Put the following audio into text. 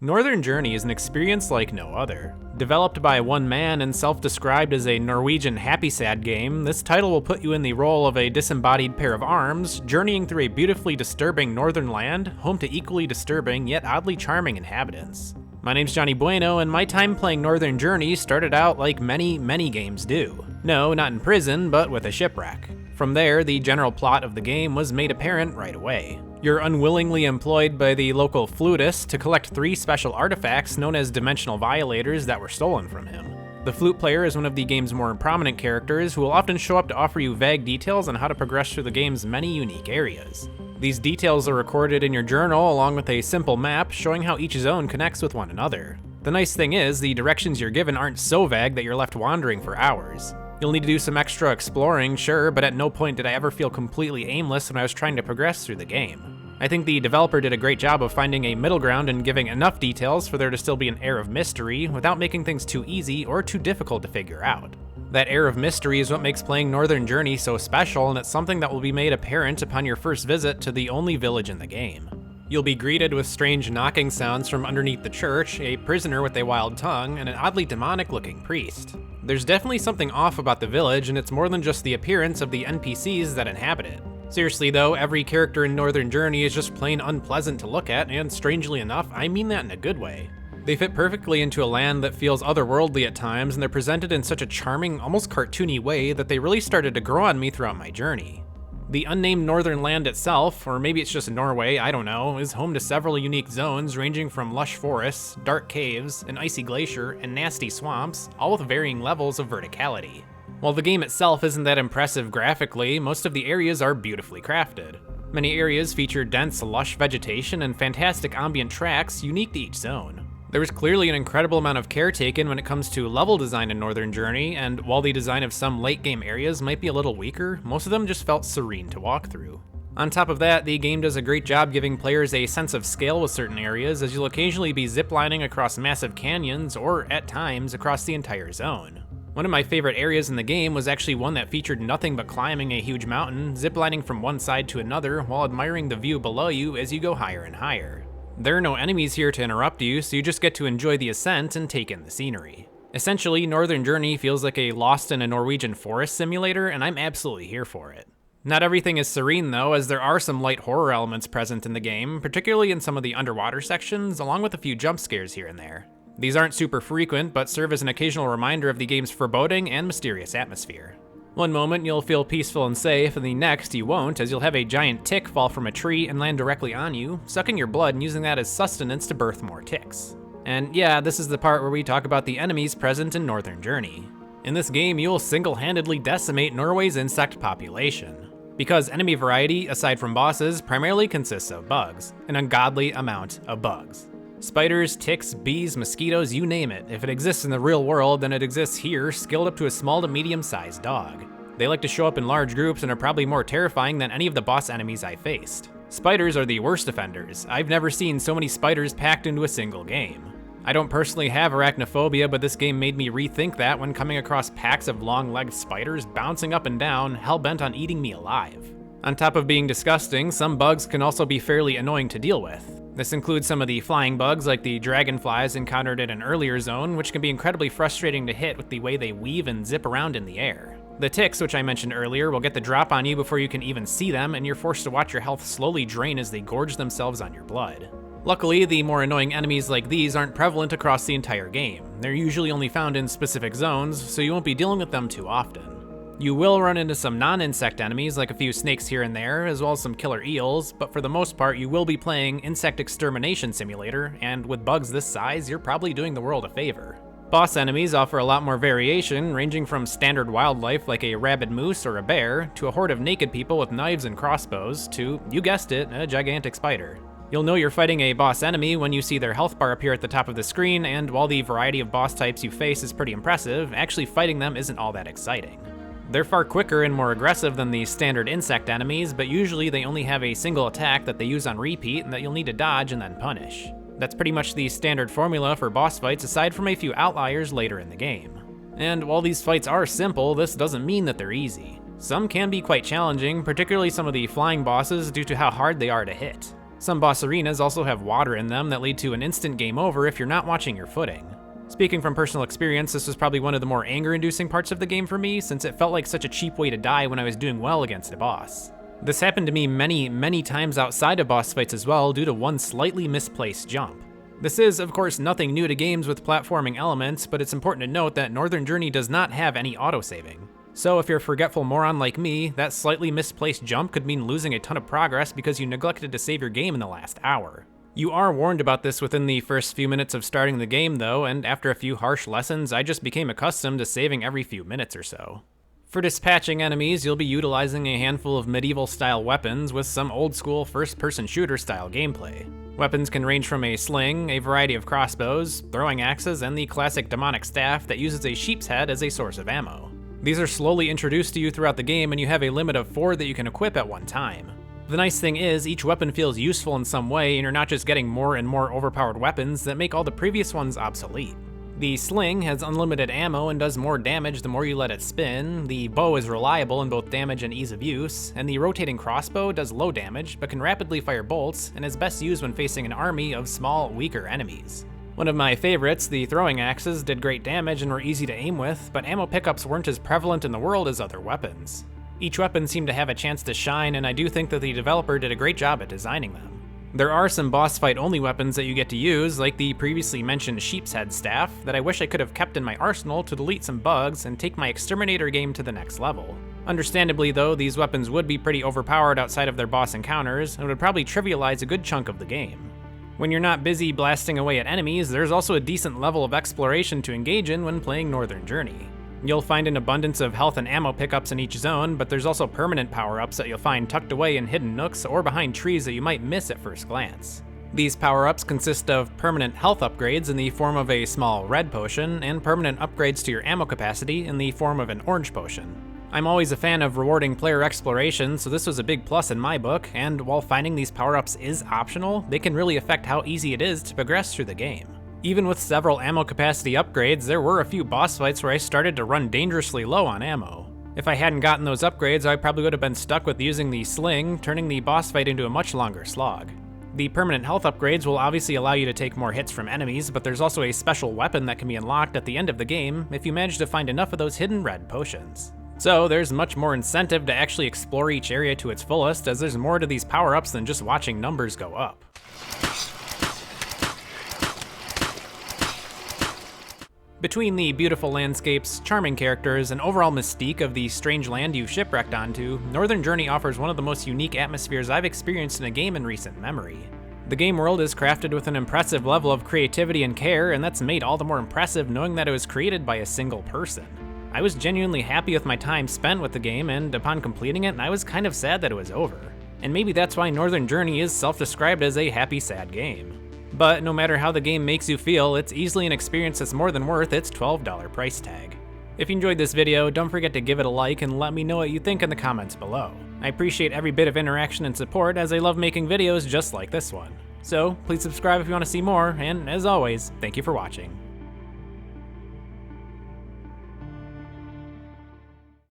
Northern Journey is an experience like no other. Developed by one man and self-described as a Norwegian happysad game, this title will put you in the role of a disembodied pair of arms, journeying through a beautifully disturbing northern land, home to equally disturbing yet oddly charming inhabitants. My name's Johnny Bueno, and my time playing Northern Journey started out like many games do. No, not in prison, but with a shipwreck. From there, the general plot of the game was made apparent right away. You're unwillingly employed by the local flutist to collect 3 special artifacts known as dimensional violators that were stolen from him. The flute player is one of the game's more prominent characters who will often show up to offer you vague details on how to progress through the game's many unique areas. These details are recorded in your journal along with a simple map showing how each zone connects with one another. The nice thing is, the directions you're given aren't so vague that you're left wandering for hours. You'll need to do some extra exploring, sure, but at no point did I ever feel completely aimless when I was trying to progress through the game. I think the developer did a great job of finding a middle ground and giving enough details for there to still be an air of mystery without making things too easy or too difficult to figure out. That air of mystery is what makes playing Northern Journey so special, and it's something that will be made apparent upon your first visit to the only village in the game. You'll be greeted with strange knocking sounds from underneath the church, a prisoner with a wild tongue, and an oddly demonic-looking priest. There's definitely something off about the village, and it's more than just the appearance of the NPCs that inhabit it. Seriously though, every character in Northern Journey is just plain unpleasant to look at, and strangely enough, I mean that in a good way. They fit perfectly into a land that feels otherworldly at times, and they're presented in such a charming, almost cartoony way that they really started to grow on me throughout my journey. The unnamed northern land itself, or maybe it's just Norway, I don't know, is home to several unique zones ranging from lush forests, dark caves, an icy glacier, and nasty swamps, all with varying levels of verticality. While the game itself isn't that impressive graphically, most of the areas are beautifully crafted. Many areas feature dense, lush vegetation and fantastic ambient tracks unique to each zone. There was clearly an incredible amount of care taken when it comes to level design in Northern Journey, and while the design of some late game areas might be a little weaker, most of them just felt serene to walk through. On top of that, the game does a great job giving players a sense of scale with certain areas, as you'll occasionally be ziplining across massive canyons, or at times, across the entire zone. One of my favorite areas in the game was actually one that featured nothing but climbing a huge mountain, ziplining from one side to another while admiring the view below you as you go higher and higher. There are no enemies here to interrupt you, so you just get to enjoy the ascent and take in the scenery. Essentially, Northern Journey feels like a Lost in a Norwegian forest simulator, and I'm absolutely here for it. Not everything is serene though, as there are some light horror elements present in the game, particularly in some of the underwater sections, along with a few jump scares here and there. These aren't super frequent, but serve as an occasional reminder of the game's foreboding and mysterious atmosphere. One moment you'll feel peaceful and safe, and the next you won't, as you'll have a giant tick fall from a tree and land directly on you, sucking your blood and using that as sustenance to birth more ticks. And yeah, this is the part where we talk about the enemies present in Northern Journey. In this game, you'll single-handedly decimate Norway's insect population. Because enemy variety, aside from bosses, primarily consists of bugs, an ungodly amount of bugs. Spiders, ticks, bees, mosquitoes, you name it. If it exists in the real world, then it exists here, scaled up to a small to medium-sized dog. They like to show up in large groups and are probably more terrifying than any of the boss enemies I faced. Spiders are the worst offenders. I've never seen so many spiders packed into a single game. I don't personally have arachnophobia, but this game made me rethink that when coming across packs of long-legged spiders bouncing up and down, hell-bent on eating me alive. On top of being disgusting, some bugs can also be fairly annoying to deal with. This includes some of the flying bugs like the dragonflies encountered in an earlier zone, which can be incredibly frustrating to hit with the way they weave and zip around in the air. The ticks, which I mentioned earlier, will get the drop on you before you can even see them, and you're forced to watch your health slowly drain as they gorge themselves on your blood. Luckily, the more annoying enemies like these aren't prevalent across the entire game. They're usually only found in specific zones, so you won't be dealing with them too often. You will run into some non-insect enemies like a few snakes here and there, as well as some killer eels, but for the most part you will be playing Insect Extermination Simulator, and with bugs this size, you're probably doing the world a favor. Boss enemies offer a lot more variation, ranging from standard wildlife like a rabid moose or a bear, to a horde of naked people with knives and crossbows, to, you guessed it, a gigantic spider. You'll know you're fighting a boss enemy when you see their health bar appear at the top of the screen, and while the variety of boss types you face is pretty impressive, actually fighting them isn't all that exciting. They're far quicker and more aggressive than the standard insect enemies, but usually they only have a single attack that they use on repeat and that you'll need to dodge and then punish. That's pretty much the standard formula for boss fights aside from a few outliers later in the game. And while these fights are simple, this doesn't mean that they're easy. Some can be quite challenging, particularly some of the flying bosses due to how hard they are to hit. Some boss arenas also have water in them that lead to an instant game over if you're not watching your footing. Speaking from personal experience, this was probably one of the more anger-inducing parts of the game for me, since it felt like such a cheap way to die when I was doing well against a boss. This happened to me many times outside of boss fights as well, due to one slightly misplaced jump. This is, of course, nothing new to games with platforming elements, but it's important to note that Northern Journey does not have any autosaving. So if you're a forgetful moron like me, that slightly misplaced jump could mean losing a ton of progress because you neglected to save your game in the last hour. You are warned about this within the first few minutes of starting the game though, and after a few harsh lessons, I just became accustomed to saving every few minutes or so. For dispatching enemies, you'll be utilizing a handful of medieval-style weapons with some old-school first-person shooter-style gameplay. Weapons can range from a sling, a variety of crossbows, throwing axes, and the classic demonic staff that uses a sheep's head as a source of ammo. These are slowly introduced to you throughout the game, and you have a limit of 4 that you can equip at one time. The nice thing is, each weapon feels useful in some way, and you're not just getting more and more overpowered weapons that make all the previous ones obsolete. The sling has unlimited ammo and does more damage the more you let it spin, the bow is reliable in both damage and ease of use, and the rotating crossbow does low damage but can rapidly fire bolts and is best used when facing an army of small, weaker enemies. One of my favorites, the throwing axes, did great damage and were easy to aim with, but ammo pickups weren't as prevalent in the world as other weapons. Each weapon seemed to have a chance to shine, and I do think that the developer did a great job at designing them. There are some boss fight only weapons that you get to use, like the previously mentioned sheep's head staff, that I wish I could have kept in my arsenal to delete some bugs and take my exterminator game to the next level. Understandably though, these weapons would be pretty overpowered outside of their boss encounters, and would probably trivialize a good chunk of the game. When you're not busy blasting away at enemies, there's also a decent level of exploration to engage in when playing Northern Journey. You'll find an abundance of health and ammo pickups in each zone, but there's also permanent power-ups that you'll find tucked away in hidden nooks or behind trees that you might miss at first glance. These power-ups consist of permanent health upgrades in the form of a small red potion, and permanent upgrades to your ammo capacity in the form of an orange potion. I'm always a fan of rewarding player exploration, so this was a big plus in my book, and while finding these power-ups is optional, they can really affect how easy it is to progress through the game. Even with several ammo capacity upgrades, there were a few boss fights where I started to run dangerously low on ammo. If I hadn't gotten those upgrades, I probably would have been stuck with using the sling, turning the boss fight into a much longer slog. The permanent health upgrades will obviously allow you to take more hits from enemies, but there's also a special weapon that can be unlocked at the end of the game if you manage to find enough of those hidden red potions. So there's much more incentive to actually explore each area to its fullest, as there's more to these power-ups than just watching numbers go up. Between the beautiful landscapes, charming characters, and overall mystique of the strange land you shipwrecked onto, Northern Journey offers one of the most unique atmospheres I've experienced in a game in recent memory. The game world is crafted with an impressive level of creativity and care, and that's made all the more impressive knowing that it was created by a single person. I was genuinely happy with my time spent with the game, and upon completing it, I was kind of sad that it was over. And maybe that's why Northern Journey is self-described as a happy, sad game. But no matter how the game makes you feel, it's easily an experience that's more than worth its $12 price tag. If you enjoyed this video, don't forget to give it a like and let me know what you think in the comments below. I appreciate every bit of interaction and support, as I love making videos just like this one. So please subscribe if you want to see more, and as always, thank you for watching.